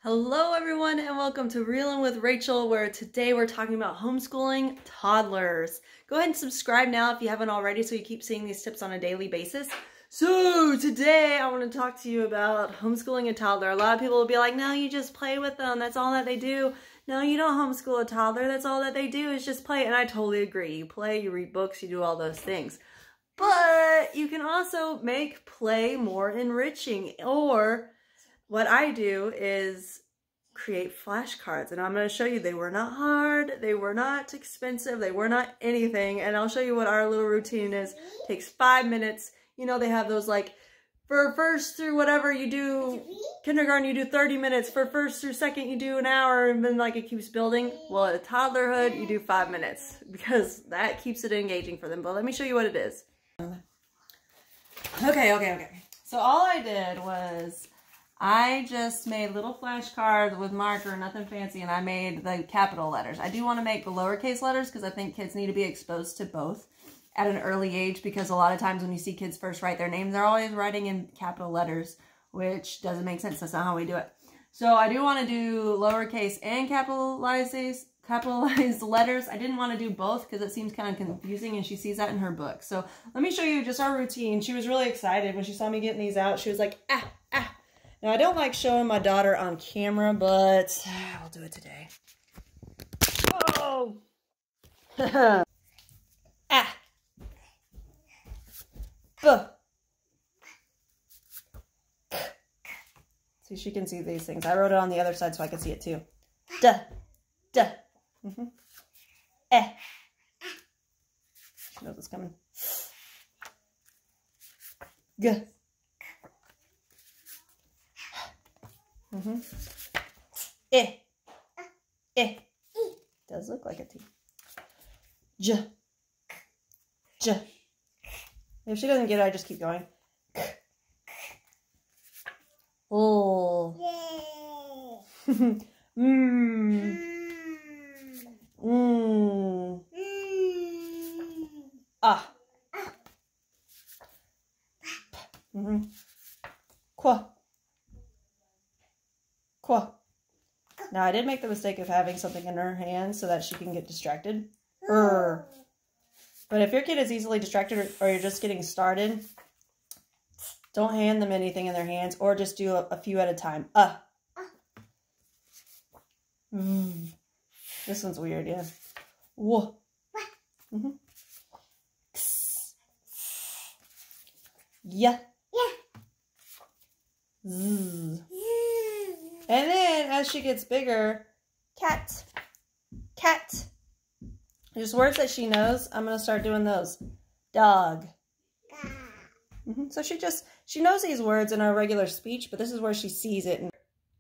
Hello everyone and welcome to Reelin' with Rachel, where today we're talking about homeschooling toddlers. Go ahead and subscribe now if you haven't already so you keep seeing these tips on a daily basis. So today I want to talk to you about homeschooling a toddler. A lot of people will be like, no, you just play with them. That's all that they do. No, you don't homeschool a toddler. That's all that they do is just play. And I totally agree. You play, you read books, you do all those things. But you can also make play more enriching, or what I do is create flashcards, and I'm going to show you they were not hard, they were not expensive, they were not anything, and I'll show you what our little routine is. It takes 5 minutes. You know, they have those like for first through whatever you do, kindergarten you do 30 minutes, for first through second you do an hour, and then like it keeps building. Well, at toddlerhood you do 5 minutes because that keeps it engaging for them. But let me show you what it is. Okay. So all I did was I just made little flashcards with marker, nothing fancy, and I made the capital letters. I do want to make the lowercase letters because I think kids need to be exposed to both at an early age, because a lot of times when you see kids first write their names, they're always writing in capital letters, which doesn't make sense. That's not how we do it. So I do want to do lowercase and capitalized letters. I didn't want to do both because it seems kind of confusing, and she sees that in her book. So let me show you just our routine. She was really excited when she saw me getting these out. She was like, ah. Now, I don't like showing my daughter on camera, but I'll do it today. Oh! Ah! See, she can see these things. I wrote it on the other side so I could see it too. Duh. Eh. She knows it's coming. G. Eh. Does look like a T. J. If she doesn't get it, I just keep going. Oh. Ah. Qua. Now, I did make the mistake of having something in her hand so that she can get distracted. But if your kid is easily distracted, or you're just getting started, don't hand them anything in their hands, or just do a few at a time. This one's weird, yeah. Whoa. Yeah. Z. And then, as she gets bigger, cat. Just words that she knows. I'm going to start doing those. Dog. So she knows these words in our regular speech, but this is where she sees it.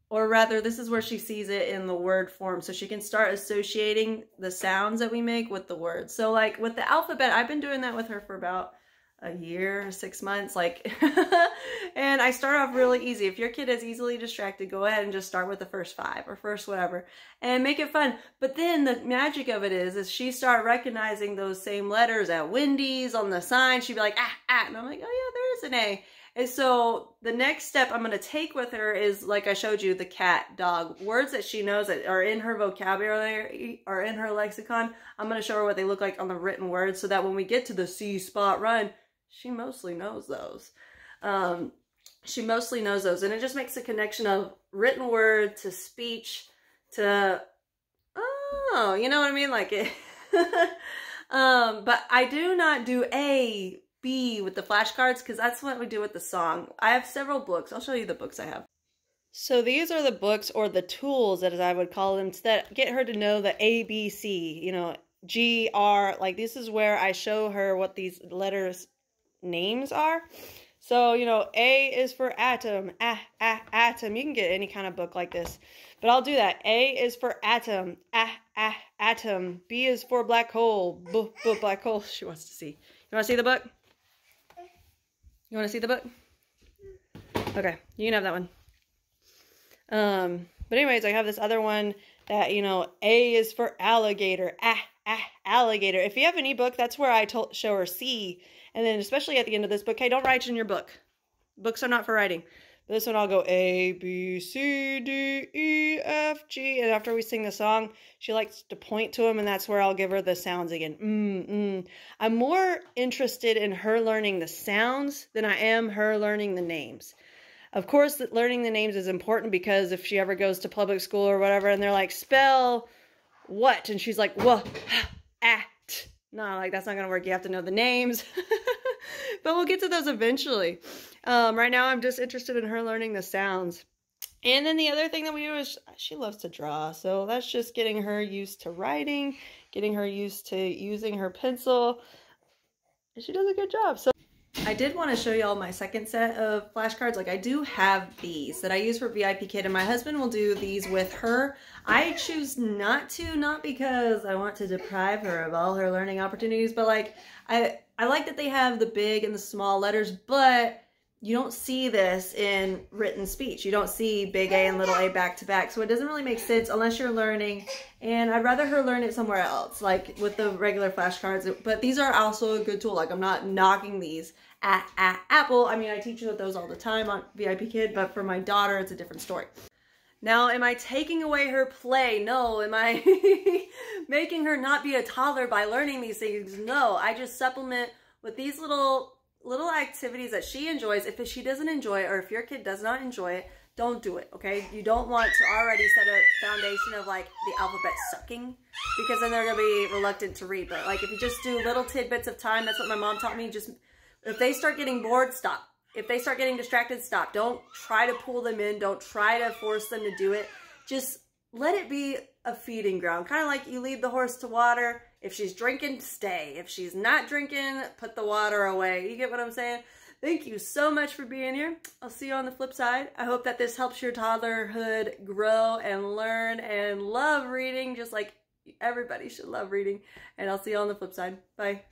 Or rather, this is where she sees it in the word form. So she can start associating the sounds that we make with the words. So like with the alphabet, I've been doing that with her for about a year, 6 months, like, and I start off really easy. If your kid is easily distracted, go ahead and just start with the first 5 or first whatever and make it fun. But then the magic of it is she start recognizing those same letters at Wendy's on the sign. She'd be like, ah, and I'm like, oh yeah, there's an A. And so the next step I'm going to take with her is, like I showed you, the cat, dog, words that she knows that are in her vocabulary or in her lexicon. I'm going to show her what they look like on the written words so that when we get to the C spot run, she mostly knows those. And it just makes a connection of written word to speech to, oh, you know what I mean? Like it. But I do not do A, B with the flashcards because that's what we do with the song. I have several books. I'll show you the books I have. So these are the books, or the tools, as I would call them, that get her to know the A, B, C, you know, G, R. Like this is where I show her what these letters names are. So, you know, A is for atom, atom. You can get any kind of book like this, but I'll do that. A is for atom, atom. B is for black hole, black hole. She wants to see. You want to see the book? You want to see the book? Okay, you can have that one. But anyways, I have this other one that, you know, A is for alligator, alligator. If you have an ebook, that's where I show her C. And then especially at the end of this book, hey, don't write in your book. Books are not for writing. This one I'll go A, B, C, D, E, F, G. And after we sing the song, she likes to point to them, and that's where I'll give her the sounds again. I'm more interested in her learning the sounds than I am her learning the names. Of course, learning the names is important because if she ever goes to public school or whatever, and they're like, spell what? And she's like, wha, at. No, like, that's not going to work. You have to know the names. But we'll get to those eventually. Right now, I'm just interested in her learning the sounds. And then the other thing that we do is she loves to draw. So that's just getting her used to writing, getting her used to using her pencil. And she does a good job. So I did want to show y'all my second set of flashcards. Like, I do have these that I use for VIP Kid, and my husband will do these with her. I choose not to, not because I want to deprive her of all her learning opportunities, but like, I like that they have the big and the small letters, but you don't see this in written speech. You don't see big A and little a back to back. So it doesn't really make sense unless you're learning. And I'd rather her learn it somewhere else, like with the regular flashcards. But these are also a good tool. Like, I'm not knocking these at Apple. I mean, I teach with those all the time on VIP Kid, but for my daughter, it's a different story. Now, am I taking away her play? No. Am I making her not be a toddler by learning these things? No. I just supplement with these little activities that she enjoys. If she doesn't enjoy it, or if your kid does not enjoy it, don't do it, okay? You don't want to already set a foundation of like the alphabet sucking, because then they're gonna be reluctant to read. But like, if you just do little tidbits of time, that's what my mom taught me. Just, if they start getting bored, stop. If they start getting distracted, stop. Don't try to pull them in. Don't try to force them to do it. Just let it be a feeding ground. Kind of like you lead the horse to water. If she's drinking, stay. If she's not drinking, put the water away. You get what I'm saying? Thank you so much for being here. I'll see you on the flip side. I hope that this helps your toddlerhood grow and learn and love reading, just like everybody should love reading. And I'll see you on the flip side. Bye.